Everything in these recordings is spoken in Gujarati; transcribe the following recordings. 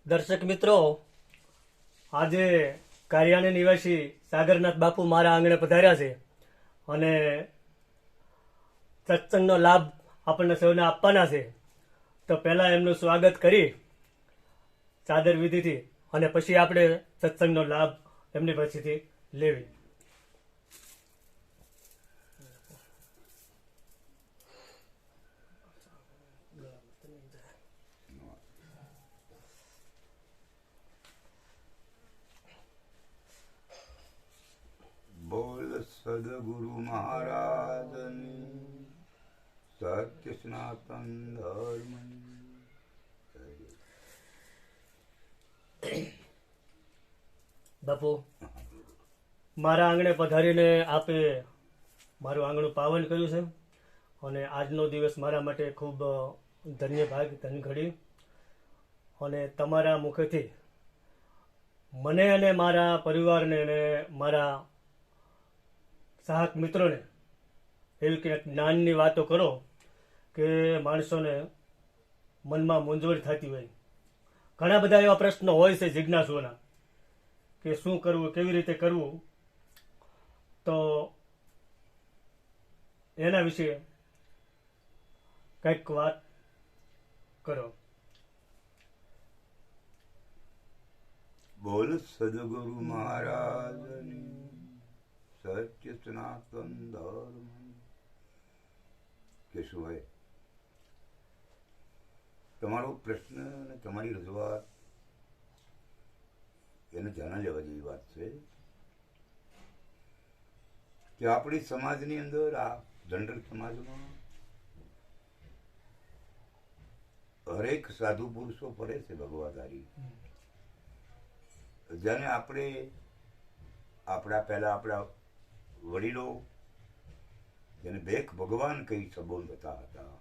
દર્શક મિત્રો, આજે કારિયાણી નિવાસી સાગરનાથ બાપુ મારા આંગણે પધાર્યા છે અને સત્સંગનો લાભ આપણને સૌને આપવાના છે. તો પહેલાં એમનું સ્વાગત કરી ચાદર વિધિથી અને પછી આપણે સત્સંગનો લાભ એમની પાસેથી લેવી. બોલ સદગુરુ મહારાજની સત્ય સનાતન ધર્મની. બાપુ, મારા આંગણે પધારીને આપે મારું આંગણું પાવન કર્યું છે અને આજનો દિવસ મારા માટે ખૂબ ધન્ય ભાગ ધન ઘડી અને તમારા મુખેથી મને અને મારા પરિવારને અને મારા સહાક મિત્રોને એવી કંઈક જ્ઞાનની વાતો કરો કે માણસોને મનમાં મૂંઝવણ થતી હોય. ઘણા બધા એવા પ્રશ્નો હોય છે જિજ્ઞાસુઓના કે શું કરવું, કેવી રીતે કરવું, તો એના વિશે કંઈક વાત કરો. બોલ સદગુરુ મહારાજની સત્ય સનાતન ધર્મની. કેશુભાઈ, તમારો પ્રશ્ન અને તમારી રજૂઆત એને ધ્યાન લેવા જેવી વાત છે કે આપણી સમાજની અંદર, આ જનરલ સમાજમાં હરેક સાધુ પુરુષો ફરે છે ભગવાધારી. જેને આપણે આપણા વડીલો જેને ભેખ ભગવાન કઈ સંબોધતા હતા,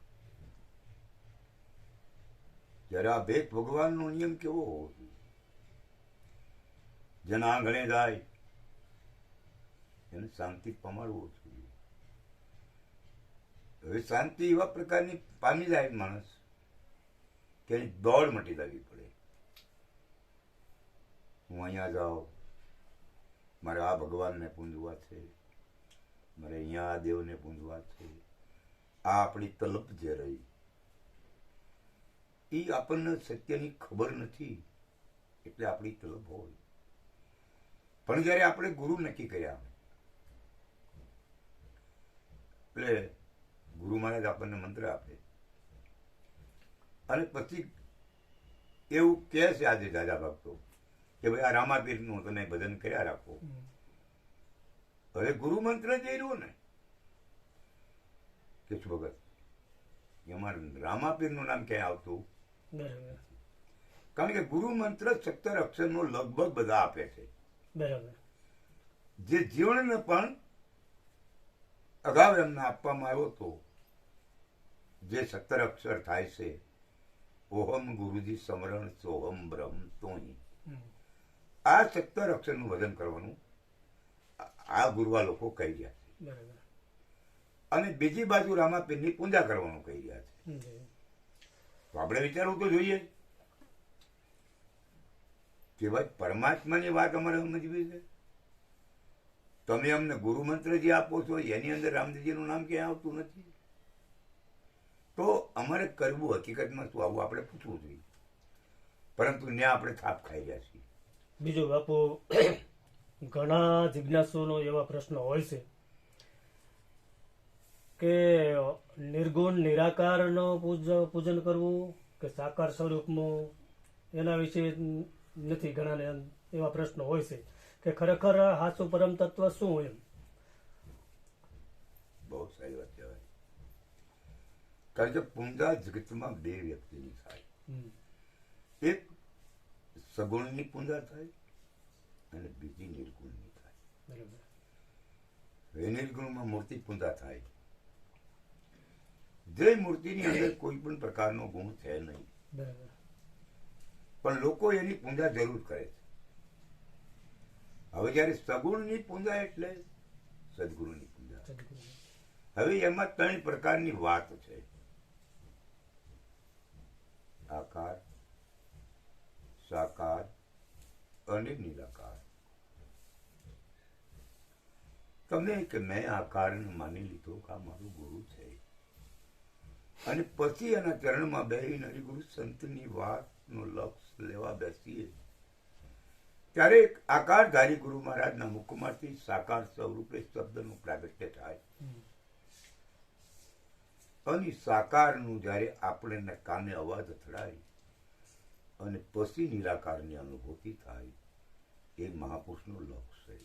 ત્યારે આ ભેખ ભગવાનનો નિયમ કેવો હોવો જોઈએ? જેના આંગણે જાય એને શાંતિ પમાડવો જોઈએ. હવે શાંતિ એવા પ્રકારની પામી જાય માણસ કે એની દોડ મટી જવી પડે. હું અહીંયા જાઉં, મારે આ ભગવાનને પૂંજવા છે, મારે અહીંયા આ દેવને પૂંજવા છે. આ આપણી તલપ જે રહી એ આપણને સત્યની ખબર નથી એટલે આપણી તલપ હોય. પણ જયારે આપણે ગુરુ નક્કી કર્યા એટલે ગુરુ મહારાજ આપણને મંત્ર આપે અને પછી એવું કહે છે આજે દાદા ભક્તો કે ભાઈ આ રામાપીરનું તમે ભજન કર્યા રાખો. હવે ગુરુ મંત્ર જઈ રહ્યું ને કેશુ ભગત, એમાં રામાપીરનું નામ ક્યાંય આવતું, કારણ કે ગુરુ મંત્ર 17 અક્ષરનો લગભગ બધા આપે છે. બરાબર. જે જીવનને પણ અગાઉ એમને આપવામાં આવ્યો હતો, જે 17 અક્ષર થાય છે, ઓહમ ગુરુજી સમરણ સોહમ બ્રહ્મ તોહી. આ 17 અક્ષરનું વજન કરવાનું આ ગુરુવા લોકો કહી રહ્યા છે. અને બીજી બાજુ રામાપીરની પૂજા કરવાનું કહી રહ્યા છે. તો આપણે વિચારવું તો જોઈએ કે ભાઈ પરમાત્માની વાત અમારે સમજવી છે. તમે અમને ગુરુ મંત્ર જે આપો છો એની અંદર રામજીનું નામ ક્યાંય આવતું નથી. તો અમારે કરવું હકીકતમાં શું, આવું આપણે પૂછવું જોઈએ. પરંતુ ત્યાં આપણે થાપ ખાઈ રહ્યા છીએ. બીજું બાપુ, ઘણા જિજ્ઞાસુનો એવા પ્રશ્નો હોય છે કે નિર્ગુણ નિરાકારનો પૂજન કરવું કે સાકાર સ્વરૂપનું, એના વિશે નથી. ઘણાને એવા પ્રશ્નો હોય છે કે ખરેખર હાચું પરમ તત્વ શું હોય? બહુ સારી વાત કહેવાય. કારણ કે પૂંજા જગતમાં બે વ્યક્તિની થાય. એક સગુણની પૂંજા થાય અને બીજી નિર્ગુણની થાય. એ નિર્ગુણમાં મૂર્તિ પૂંજા થાય, જે મૂર્તિની અંદર કોઈ પણ પ્રકારનો ગુણ છે નહીં, પણ લોકો એની પૂંજા જરૂર કરે છે. હવે જયારે સગુણની પૂંજા એટલે સદગુરુની પૂંજા. હવે એમાં 3 પ્રકારની વાત છે: આકાર, હે નિરાકાર, તમે કે મેં આકારને માની લીધો કે આ મારું ગુરુ છે, અને પછી એના ચરણમાં બેહીને હરિગુરુ સંતની વાતનો લક્ષ લેવા બેસીએ ત્યારે એક આકારધારી ગુરુ મહારાજના મુખમાંથી સાકાર સ્વરૂપે શબ્દનું પ્રાગટ્ય થાય, અને સાકારનું જ્યારે આપણે કાને અવાજ અથડાય અને પછી નિરાકારની અનુભૂતિ થાય, એ મહાપુરુષનું લક્ષ છે.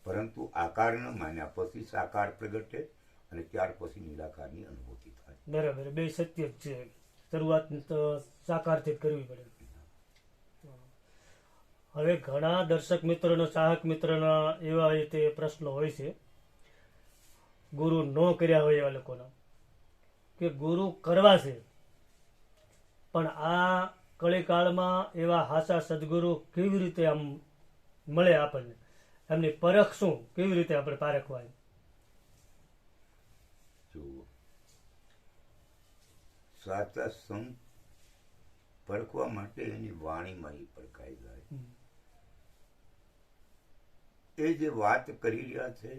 પરંતુ આકાર ન માન્યા પછી સાકાર પ્રગટે અને ત્યાર પછી નિરાકારની અનુભૂતિ થાય. બરાબર, બે સત્ય જ છે. શરૂઆત તો સાકારથી જ કરવી પડે. હવે ઘણા દર્શક મિત્રોનો, ચાહક મિત્રોના એવા રીતે પ્રશ્નો હોય છે, ગુરુ ન કર્યા હોય એવા લોકોના, કે ગુરુ કરવા છે પણ આ કળીકાળમાં એવા હાચા સદગુરુ કેવી રીતે આમ મળે આપણને, એમની પરખ શું, કેવી રીતે આપણે પારખવા? જો સાચા સંત પરખવા માટે એની વાણીમાં એ પરખાઈ જાય. એ જે વાત કરી રહ્યા છે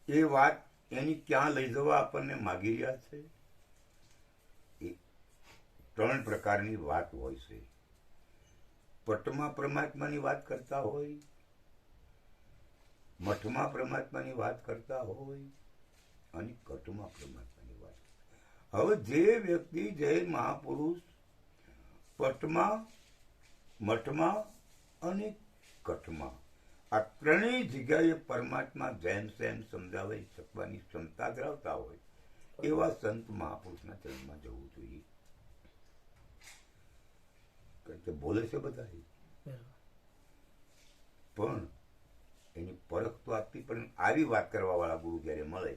એ વાત એની ક્યાં લઈ જવા આપણને માગી રહ્યા છે, એ 3 પ્રકારની વાત હોય છે. પટમાં પરમાત્માની વાત કરતા હોય, મઠમાં પરમાત્માની વાત કરતા હોય, અને કટમાં પરમાત્માની વાત. હવે જે વ્યક્તિ, જે મહાપુરુષ પટમાં, મઠમાં અને કટમાં આ 3 જગ્યાએ પરમાત્મા જેમ તેમ સમજાવી શકવાની ક્ષમતા ધરાવતા હોય, એવા સંત મહાપુરુષના ચરણમાં જવું જોઈએ. કારણ કે બોલે છે બધા, પણ એની પરખ તો આપવી. પણ આવી વાત કરવા વાળા ગુરુ જયારે મળે,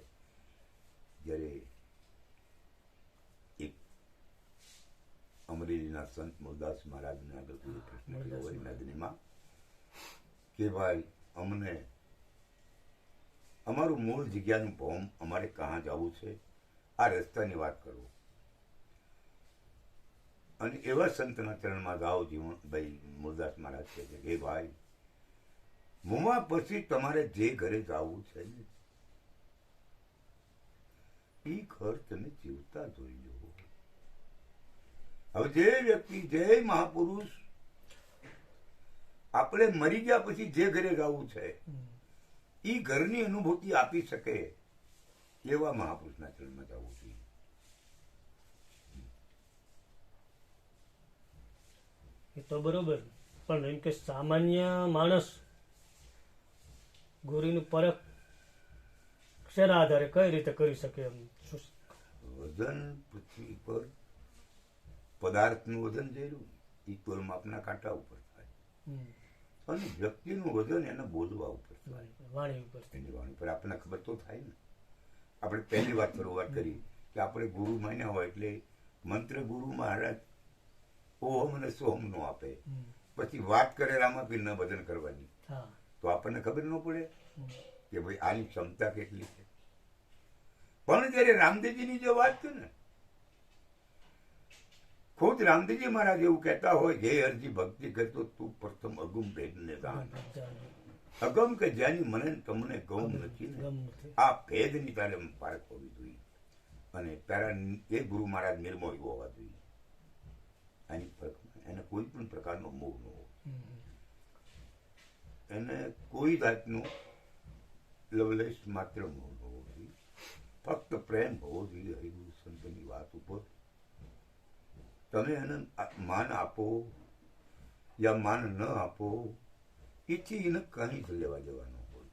જયારે એક અમરેલીના સંત મૂળદાસ મહારાજને આગળ કોઈ પ્રશ્ન કર્યો હોય નદનીમાં કે ભાઈ અમને અમારું મૂળ જગ્યાનું ભોમ, અમારે કહાં જવું છે, આ રસ્તાની વાત કરો. અને એવા સંતના ચરણમાં જાઓ જીવન. ભાઈ મૂળદાસ મહારાજ કહે છે કે ભાઈ મુમા પછી તમારે જે ઘરે જવું છે ને એ ઘર તમે જીવતા જોઈ લો. હવે જે વ્યક્તિ, જે મહાપુરુષ આપણે મરી ગયા પછી જે ઘરે જવું છે એ ઘરની અનુભૂતિ આપી શકે, એવા મહાપુરુષના ચરણમાં જવું જોઈએ. એ તો બરોબર, પણ એમ કે સામાન્ય માણસ ગુરુની પરખ શેના આધારે કઈ રીતે કરી શકે? એમ વજન પૃથ્વી પર પદાર્થનું વજન જેવું એ તોલ માપના કાંટા ઉપર થાય, અને વ્યક્તિનું વજન એને બોલવા ઉપર થાય, વાણી ઉપર. એની વાણી પર આપણને ખબર તો થાય ને. આપણે પહેલી વાત શરૂઆત કરી કે આપણે ગુરુ માન્યા હોય એટલે મંત્ર ગુરુ મહારાજ ઓહમ અને સોહમ નો આપે, પછી વાત કરે રામાપીર ના ભજન કરવાની, તો આપણને ખબર ન પડે કે ભાઈ આની ક્ષમતા કેટલી છે. પણ જયારે રામદેવજીની જે વાત છે ને, ખુદ રામદેવજી મહારાજ એવું કહેતા હોય, જે અરજી ભક્તિ કરતો તું પ્રથમ અગમ ભેદ ને જાણ. અગમ કે જ્યાંની મને તમને ગૌમ નથી ને, આ ભેદની તારે પારખ હોવી જોઈએ. અને તારા એ ગુરુ મહારાજ નિર્મોહી હોવા જોઈએ. આની પરખમાં એને કોઈ પણ પ્રકારનો મોહ ન હોય, એને કોઈ જાતનો લવલેશ માત્ર મોહ ન હોવો જોઈએ. ફક્ત પ્રેમ હોવો જોઈએ હરિગુરુ સંતની વાત ઉપર. તમે એને માન આપો યા માન ન આપો, એથી એને કઈ જ લેવા દેવાનો હોય.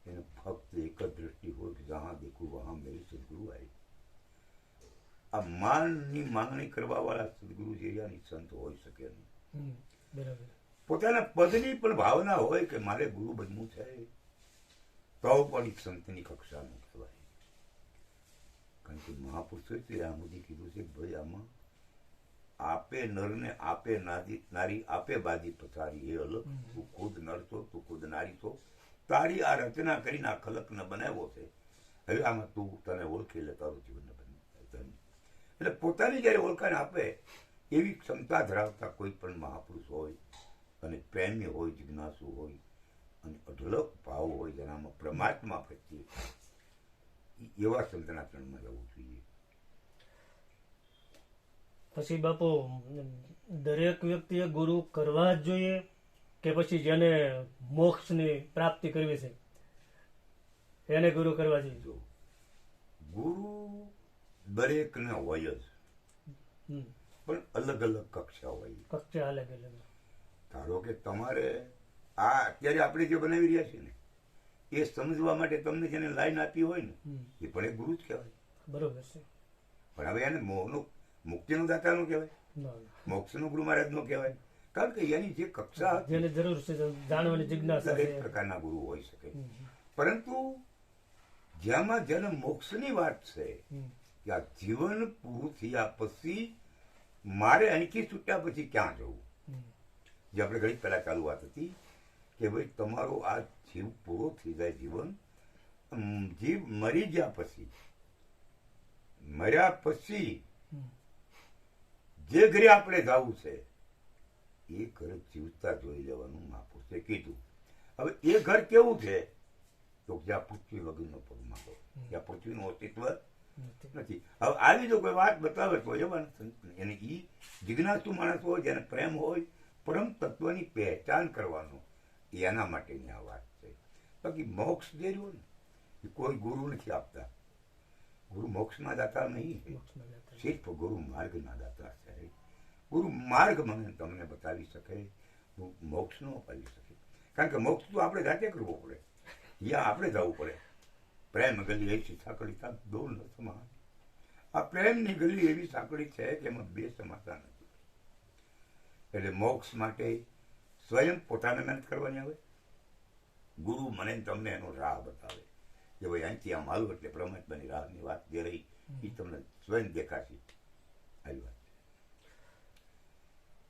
એને ફક્ત એક જ દ્રષ્ટિ હોય કે જહાં દેખું વહાં મેરે સદગુરુ આए. આ માનની માંગણી કરવા વાળા સદગુરુ જેવાની સંત હોઈ શકે નહીં. પોતાના પદની પણ ભાવના હોય કે મારે ગુરુ બનવું છે, તો પણ એક સંતની કક્ષાનું કહેવાય. કારણ કે મહાપુરુષોએ આ સુધી કીધું છે કે ભાઈ આમાં આપે નરને આપે નારી આપે બાજી પથારી, એ અલગ. તું ખુદ નર છો, તું ખુદ નારી છો, તારી આ રચના કરીને આ ખલકને બનાવ્યો છે. હવે આમાં તું તને ઓળખી લે, તારું જીવન બને. એટલે પોતાની જયારે ઓળખાણ આપે એવી ક્ષમતા ધરાવતા કોઈ પણ મહાપુરુષ હોય અને પ્રેમી હોય, જિજ્ઞાસુ હોય અને અઢળક ભાવ હોય જેનામાં પરમાત્મા પ્રત્યે, એવા સંતના ચરણમાં જવું જોઈએ. પછી બાપુ દરેક વ્યક્તિએ ગુરુ કરવા જ જોઈએ કે પછી જેને મોક્ષની પ્રાપ્તિ કરવી છે એને ગુરુ કરવા જોઈએ? જો ગુરુ દરેકને હોય જ, પણ અલગ અલગ કક્ષા હોય. કક્ષા અલગ અલગ. ધારો કે તમારે આ અત્યારે આપણે જે બનાવી રહ્યા છીએ ને, એ સમજવા માટે તમને જેને લાઈન આપી હોય ને, એ પણ એક ગુરુ જ કહેવાય. બરોબર છે. પણ હવે એને મોહનું મુક્તિનું દાતા નું કહેવાય, મોક્ષનું ગુરુ મહારાજ નું કહેવાય. કારણ કે એની જે કક્ષા જેને જરૂર છે જાણવાની જિજ્ઞાસા, દરેક પ્રકારના ગુરુ હોઈ શકે. પરંતુ જેમાં જેને મોક્ષની વાત છે કે આ જીવન પૂરું થયા પછી મારે અહીંથી છૂટ્યા પછી ક્યાં જવું, જે આપણે ઘણી પહેલા ચાલુ વાત હતી કે ભાઈ તમારો આ જીવ પૂરો થઈ જાય, જીવન જીવ મરી ગયા પછી, મર્યા પછી જે ઘરે આપણે જવું છે એ ઘર જીવતા જોઈ લેવાનું મહાપુરુષે કીધું. હવે એ ઘર કેવું છે તો જ્યાં પૃથ્વી વગરનો પગમાં હોય, જ્યાં પૃથ્વીનું અસ્તિત્વ નથી. હવે આવી જો કોઈ વાત બતાવે તો એવા એને ઈ જિજ્ઞાસુ માણસ હોય, જેને પ્રેમ હોય પરમ તત્વની પહેચાન કરવાનો, એના માટેની આ વાત છે. બાકી મોક્ષ જે રહ્યો ને એ કોઈ ગુરુ નથી આપતા. ગુરુ મોક્ષમાં દાતા નહીં, સિર્ફ ગુરુ માર્ગના દાતા છે. ગુરુ માર્ગ મને તમને બતાવી શકે, મોક્ષ નો અપાવી શકે. કારણ કે મોક્ષ તો આપણે જાતે કરવો પડે, યા આપણે જવું પડે. પ્રેમ ગલી એસી સાંકળી તા દો ન સમાન. આ પ્રેમની ગલી એવી સાંકળી છે કે એમાં બે સમાતા નથી. એટલે મોક્ષ માટે સ્વયં પોતાને મહેનત કરવાની આવે. ગુરુ મને તમને એનો રાહ બતાવે કે ભાઈ અહીંથી આમ હાલું એટલે પરમાત્માની રાહની વાત જે રહી એ તમને સ્વયં દેખાશે. આવી વાત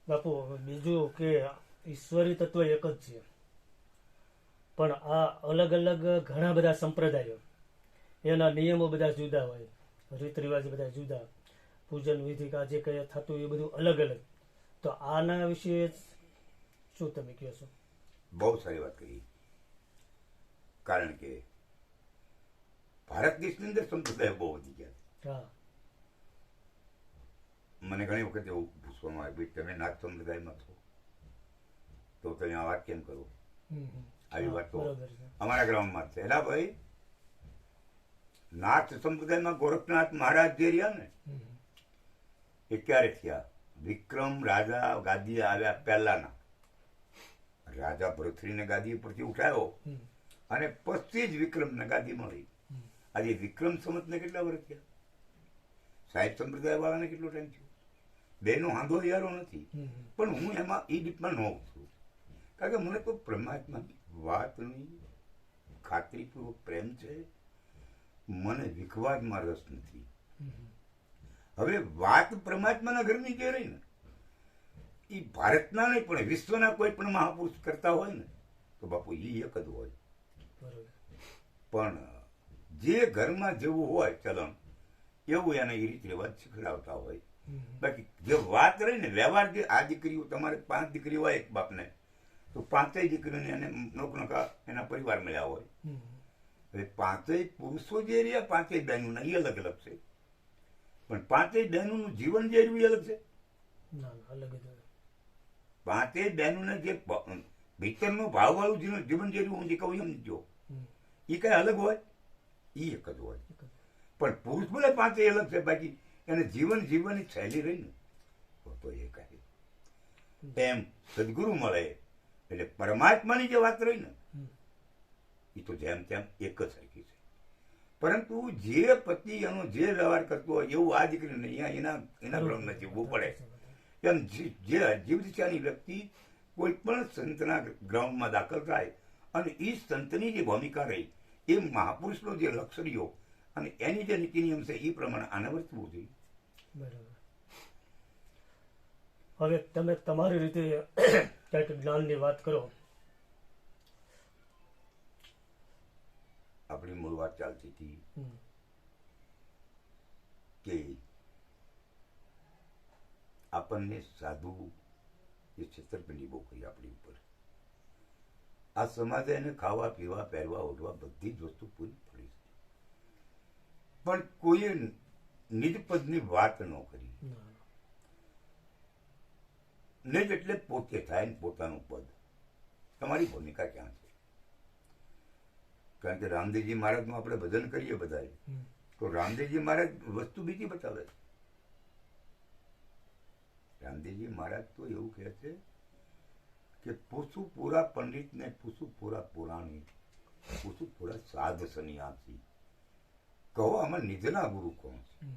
બાપુ. બીજું કે ઈશ્વરી તત્વ એક જ છે, પણ આ અલગ અલગ ઘણા બધા સંપ્રદાયો, એના નિયમો બધા જુદા હોય, રીત રિવાજ બધા જુદા, પૂજન વિધિ કા જે કઈ થતું એ બધું અલગ અલગ. તો આના વિશે શું તમે કહો છો? બહુ સારી વાત કરી. કારણ કે ભારત દેશની અંદર સંપ્રદાય બહુ વધી ગયા. હા. મને ઘણી વખત એવું પૂછવામાં આવે ભાઈ તમે નાથ સંપ્રદાયમાં છો તો તમે આ વાત કેમ કરો? આવી વાત તો અમારા ગ્રાઉન્ડમાં છે. એલા ભાઈ, નાથ સંપ્રદાયમાં ગોરખનાથ મહારાજ જે રહ્યા ને એ ક્યારે થયા? વિક્રમ રાજા ગાદી આવ્યા પહેલાના. રાજા ભરથરીને ગાદી ઉપરથી ઉઠાયો અને પછી જ વિક્રમને ગાદી મળી. આજે વિક્રમ સંવતને કેટલા વર્ષ થયા? સાહેબ સંપ્રદાય વાળાને કેટલો ટાઈમ થયો? બેનો હાંધો યારો નથી, પણ હું એમાં એ ડીપમાં ન છું. કારણ કે મને તો પરમાત્માની વાતની ખાતરીપૂર્વક પ્રેમ છે, મને વિખવાદમાં રસ નથી. હવે વાત પરમાત્માના ઘરની જે રહી ને એ ભારતના નહીં પણ વિશ્વના કોઈ પણ મહાપુરુષ કરતા હોય ને તો બાપુ એ એક જ હોય. પણ જે ઘરમાં જેવું હોય ચલણ એવું એને એ રીત રિવાજ શીખડાવતા હોય. બાકી જે વાત રહી ને વ્યવહાર, જે આ દીકરીઓ તમારે 5 દીકરી હોય એક બાપને, તો 5 દીકરીઓને એને નોકનોકા એના પરિવાર મળ્યા હોય. હવે 5 પુરુષો જે રહ્યા 5 બહેનોના એ અલગ અલગ છે, પણ 5 બહેનોનું જીવન જે રહ્યું એ અલગ છે. 5 બહેનોને જે ભીતરનો ભાવવાળું જીવન જે રહ્યું હું જે કહું એમ જો એ કઈ અલગ હોય? એ એક જ હોય. પણ પુરુષ ભલે 5 અલગ છે, બાકી એને જીવન જીવવાની શૈલી રહી ને તો એ કહે એમ સદગુરુ મળે એટલે પરમાત્માની જે વાત રહી ને એ તો જેમ તેમ એક જ સરખી છે. પરંતુ જે પતિ એનો જે વ્યવહાર કરતો હોય એવું આ દીકરીને એના ગ્રહમાં જીવવું પડે. એમ જે જીવ દિશાની વ્યક્તિ કોઈ પણ સંતના ગ્રાઉન્ડમાં દાખલ થાય અને એ સંતની જે ભૂમિકા રહી એ મહાપુરુષનો જે લક્ષણીઓ અને એની જે નીતિ નિયમ છે એ પ્રમાણે આને વર્તવું જોઈએ. બરાબર. હવે તમે તમારી રીતે કંઈક જ્ઞાનની વાત કરો. આપણી મૂળ વાત ચાલતી હતી કે આપણને સાધુ એ છેતરપિંડી બહુ કરી આપણી ઉપર. આ સમાજે એને ખાવા પીવા પહેરવા ઓઢવા બધી જ વસ્તુ પૂરી પડી છે, પણ કોઈએ નિજ પદની વાત ન કરી. નિજ એટલે પોતે થાય ને પોતાનું પદ. તમારી ભૂમિકા ક્યાં છે? કારણ કે રામદેવજી મહારાજનું આપણે ભજન કરીએ બધાએ, તો રામદેવજી મહારાજ વસ્તુ બીજી બતાવે છે. રામદેવજી મહારાજ તો એવું કહે છે કે પૂછું પૂરા પંડિત ને પૂછું પૂરા પુરાણી, પૂછું પૂરા સાધ સન્યાસી, કહો આમાં નિજના ગુરુ કોણ છે?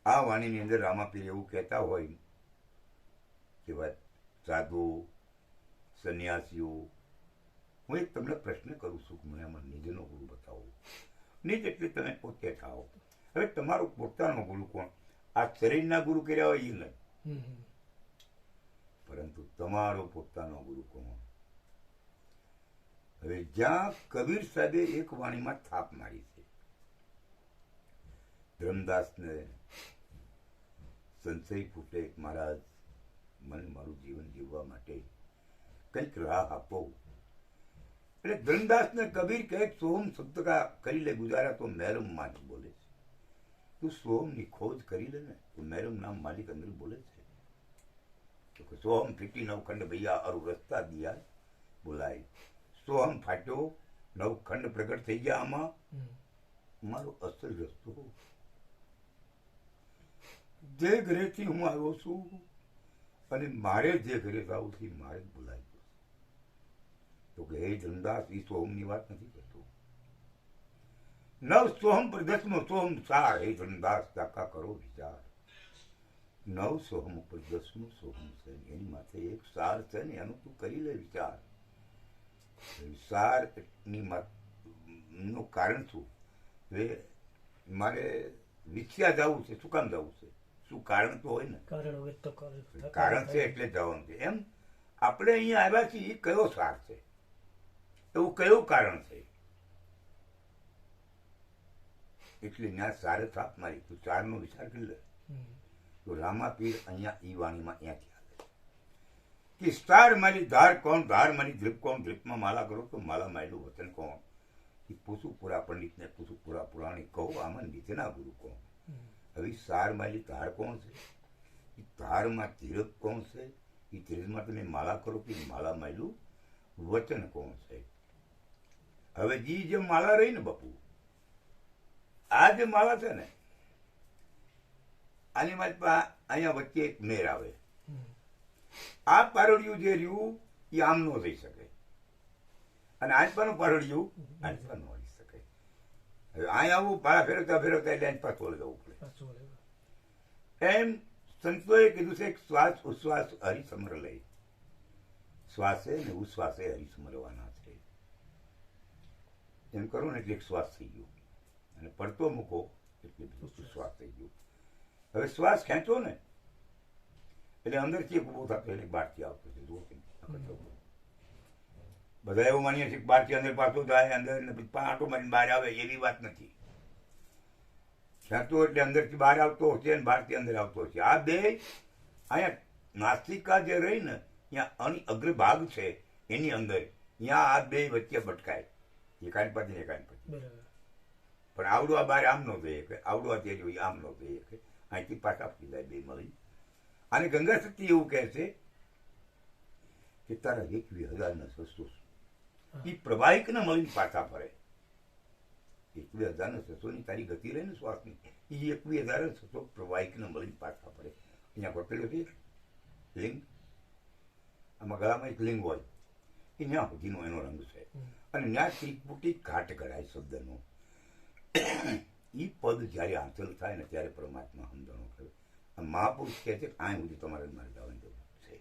આ વાણીની અંદર રામાપીર એવું કહેતા હોય કે ભાઈ સાધુ સંન્યાસીઓ, હું એક તમને પ્રશ્ન કરું છું કે મને આમાં નિજનો ગુરુ બતાવો. નિજ એટલે તમે પોતે થાઓ. હવે તમારો પોતાનો ગુરુ કોણ? આ શરીરના ગુરુ કર્યા હોય એ નહીં, પરંતુ તમારો પોતાનો ગુરુ કોણ? હવે જ્યાં કબીર સાહેબે એક વાણીમાં થાપ મારી છે, ધર્મદાસને સંશય ફૂટે મહારાજ મને મારું જીવન જીવવા માટે કંઈક રાહ આપો. એટલે ધર્મદાસને કબીર કહે સોમ સપ્તકા કરી લે ગુજારા તો મહેરમ માં જ બોલે છે. તું સોમની ખોજ કરી લે ને તો મહેરમ નામ માલિક અંદર બોલે છે કે સોહમ ફીટી નવખંડ ભૈયા અરુ રસ્તા દિયા બોલાય. સોહમ ફાટ્યો, નવખંડ પ્રગટ થઈ ગયા, આમાં મારો અસલ રસ્તો. જે ઘરેથી હું આવ્યો છું અને મારે જે ઘરે આવું છું મારે જ બોલાય. તો કે હે ધનદાસ, એ સોહમની વાત નથી કરતો. નવ સોહમ પર દસમો સોહમ સાર. હે ધનદાસ કાકા કરો વિચાર. નવ સોહમ ઉપર દસમો સોહમ છે, એની માથે એક સાર છે ને, એનું તું કરી લે વિચાર. સાર નું કારણ શું? હવે મારે વિછ્યા જવું છે, શું કામ જવું છે? શું કારણ તો હોય ને, કારણ છે એટલે જવાનું છે. એમ આપણે અહીંયા આવ્યા છીએ, એ કયો સાર છે, એવું કયું કારણ છે? એટલે ત્યાં સારે થાપ મારી. તું ચારનો વિચાર કરી લે. તો રામાપીર અહીંયા ઈ વાણીમાં અહીંયાથી આવે કે સ્ટાર મારી ધાર કોણ, ધાર મારી ધ્રીપ કોણ, ધ્રીપમાં માલા કરો તો માલા માયલું વતન કોણ? એ પૂછું પૂરા પંડિત ને પૂછું પૂરા પુરાણી, કહો આમાં નિજના ગુરુ કોણ? હવે સાર મારી ધાર કોણ છે? એ ધારમાં ધીરજ કોણ છે? એ ધીરજમાં તમે માલા કરો કે માલા માયલું વચન કોણ છે? હવે જી જે માલા રહી ને બાપુ, આ જે માલા છે ને, આની માં અહીંયા વચ્ચે એક નેર આવે. આ પારડિયું જે રહ્યું એ આમ નો થઈ શકે, અને આજપાનું પારડિયું આજપા નો આવી શકે. હવે અહીંયા આવું પાળા ફેરવતા ફેરવતા એટલે આજ પાછું જવું પડે. એમ સંતોએ કીધું છે શ્વાસ ઉશ્વાસ હરિસમર લઈ. શ્વાસે ને ઉશ્વાસે હરિસમરવાના છે. એમ કરો ને એટલે એક શ્વાસ થઈ ગયો, અને પડતો મૂકો એટલે બીજું શ્વાસ થઈ ગયું. હવે શ્વાસ ખેંચો ને એટલે અંદરથી એક ઉભો થતો એટલે બહારથી આવતો છે. જુઓ બધા એવું માનીએ છીએ કે બહારથી અંદર પાછો જાય, અંદર આંટો મારીને બહાર આવે, એવી વાત નથી. ખેંચો એટલે અંદરથી બહાર આવતો હશે ને બહારથી અંદર આવતો હશે. આ બે અહીંયા નાસિકા જે રહી ને, ત્યાં અગ્રભાગ છે એની અંદર, ત્યાં આ બે વચ્ચે ભટકાય, એકાની પછી એકાની પછી. પણ આવડું આ બહાર આમ ન જઈએ કે આવડું આ તે આમ ન જઈએ કે અહીંથી પાછા આપી જાય બે મળી. અને ગંગા શક્તિ એવું કહે છે કે તારા 21,600 એ પ્રવાહિક ને મળીને પાછા ફરે. 21,600 ની તારી ગતિ રહે ને શ્વાસની, એ 21,600 પ્રવાહિક ને મળીને પાછા ફરે. અહીંયા ગોઠવેલું છે લિંગ, આમાં ગળામાં એક લિંગ હોય, એ ત્યાં સુધીનો એનો રંગ છે. અને ત્યાં ત્રિપુટી ઘાટ કરાય શબ્દનો. એ પદ જયારે હાંસલ થાય ને ત્યારે પરમાત્મા સમજણો કરે. મહાપુરુષ કહે છે કે આ સુધી તમારે મારે જવાની જરૂર છે.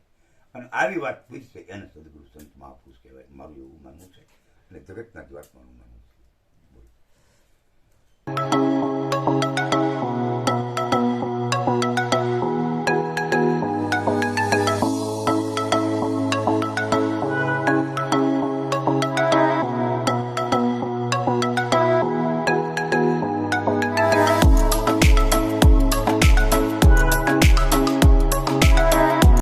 અને આવી વાત પૂછશે એને સદગુરુ સંત મહાપુરુષ કહેવાય. મારું એવું માનવું છે, અને જગતના જ વાત મારું માનવું.